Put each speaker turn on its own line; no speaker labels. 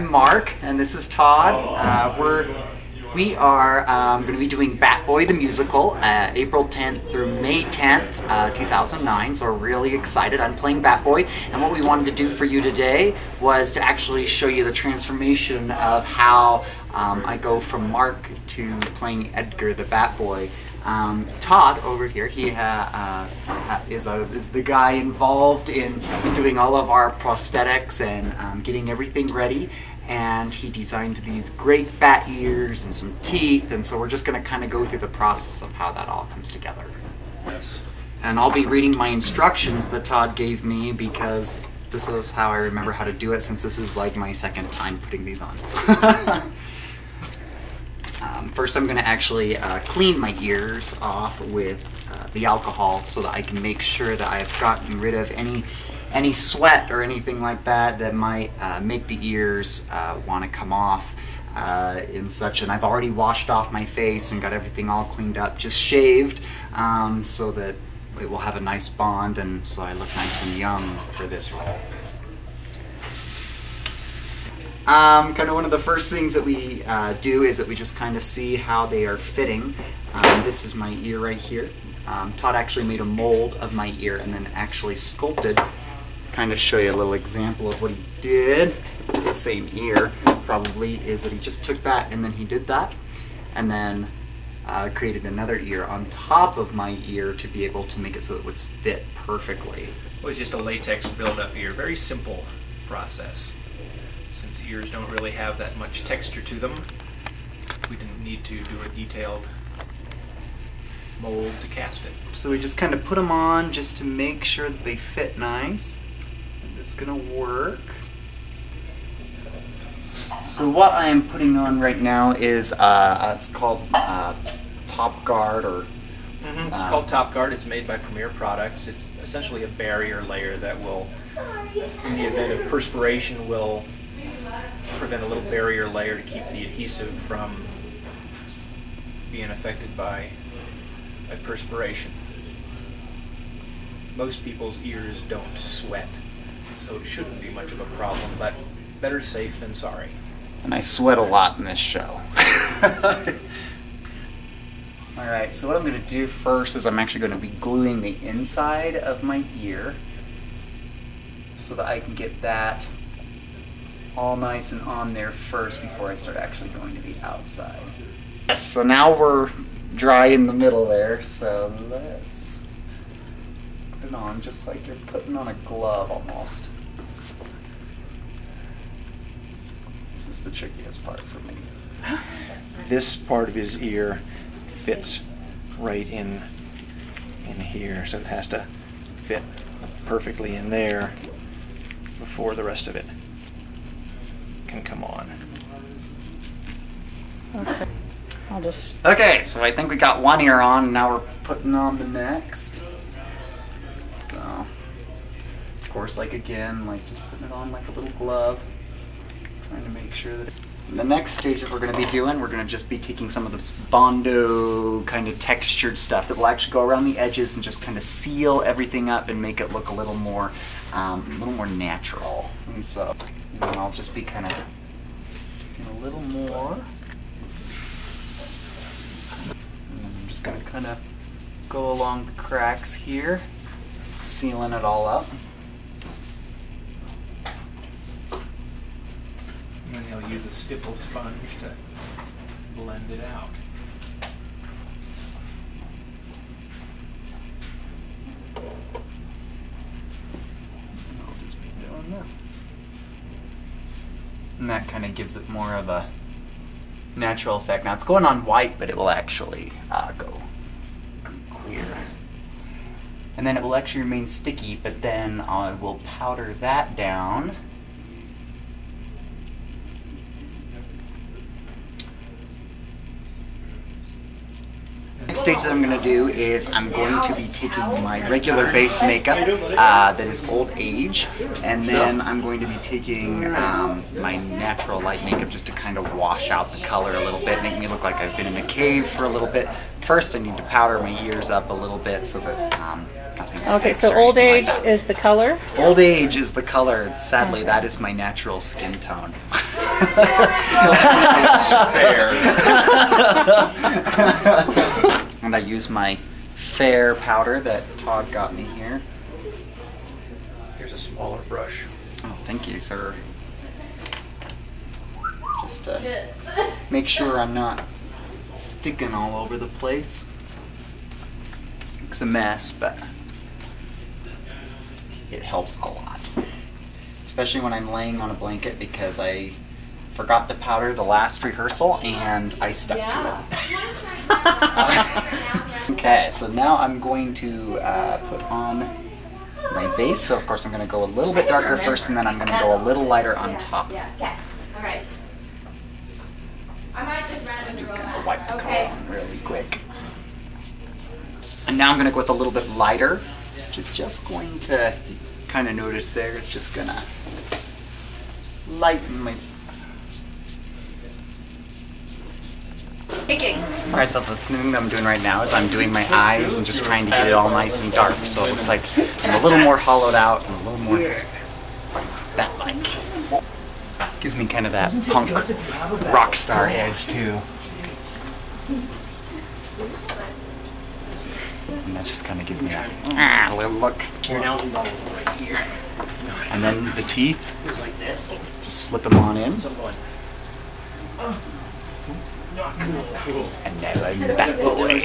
I'm Mark, and this is Todd. We are going to be doing Bat Boy the Musical April 10th through May 10th, 2009, so we're really excited. I'm playing Bat Boy, and what we wanted to do for you today was to actually show you the transformation of how I go from Mark to playing Edgar the Bat Boy. Todd over here, he is the guy involved in doing all of our prosthetics and getting everything ready, and he designed these great bat ears and some teeth, and so we're just going to kind of go through the process of how that all comes together.
Yes.
And I'll be reading my instructions that Todd gave me because this is how I remember how to do it, since this is like my second time putting these on. First I'm going to actually clean my ears off with the alcohol so that I can make sure that I've gotten rid of any sweat or anything like that that might make the ears want to come off and such. And I've already washed off my face and got everything all cleaned up, just shaved, so that it will have a nice bond and so I look nice and young for this role. Kind of one of the first things that we do is that we just kind of see how they are fitting. This is my ear right here. Todd actually made a mold of my ear and then actually sculpted. Kind of show you a little example of what he did. The same ear probably is that he just took that and then he did that and then created another ear on top of my ear to be able to make it so it would fit perfectly.
It was just a latex build-up ear. Very simple process. Since ears don't really have that much texture to them, we didn't need to do a detailed mold to cast it.
So we just kind of put them on just to make sure that they fit nice. And it's gonna work. So what I am putting on right now is it's called Top Guard, or
it's called Top Guard. It's made by Premier Products. It's essentially a barrier layer that will, in the event of perspiration, will prevent a little barrier layer to keep the adhesive from being affected by perspiration. Most people's ears don't sweat, so it shouldn't be much of a problem, but better safe than sorry.
And I sweat a lot in this show. Alright, so what I'm going to do first is I'm actually going to be gluing the inside of my ear so that I can get that all nice and on there first before I start actually going to the outside. Yes, so now we're dry in the middle there, so let's put it on just like you're putting on a glove almost. This is the trickiest part for me.
This part of his ear fits right in here, so it has to fit perfectly in there before the rest of it can come on.
Okay. I'll just...
Okay, so I think we got one ear on, and now we're putting on the next. So, of course, like again, like just putting it on like a little glove, trying to make sure that the next stage that we're going to be doing, we're going to just be taking some of this Bondo kind of textured stuff that will actually go around the edges and just kind of seal everything up and make it look a little more natural. And so, and then I'll just be kind of a little more. And then I'm just going to kind of go along the cracks here, sealing it all up.
And then he'll use a stipple sponge to blend it out.
And I'll just be doing this. And that kind of gives it more of a natural effect. Now it's going on white, but it will actually go clear. And then it will actually remain sticky, but then I will powder that down. Next stage that I'm going to do is I'm going to be taking my regular base makeup that is Old Age, and then I'm going to be taking my natural light makeup just to kind of wash out the color a little bit, making me look like I've been in a cave for a little bit. First I need to powder my ears up a little bit so that nothing sticks.
Okay, so Old Age is the color?
Old Age is the color. Sadly, that is my natural skin tone.
Fair.
And I use my fair powder that Todd got me here.
Here's a smaller brush.
Oh, thank you, sir. Just to make sure I'm not sticking all over the place. It's a mess, but it helps a lot. Especially when I'm laying on a blanket because I forgot to powder the last rehearsal and I stuck to it. Okay, so now I'm going to put on my base. So of course I'm going to go a little bit darker first and then I'm going to go a little lighter on top.
Yeah, okay. All right. I might just run it
I'm
with
just
the
going
roll
to wipe the
back.
color
Okay.
on really quick. And now I'm going to go with a little bit lighter, which is just going to, kind of notice there, it's just going to lighten my... Alright, so the thing that I'm doing right now is I'm doing my eyes and just trying to get it all nice and dark, so it looks like I'm a little more hollowed out and a little more that-like. Gives me kind of that punk rock star edge too. And that just kind of gives me that little look. And then the teeth, just slip them on in. And now I'm the Bat Boy.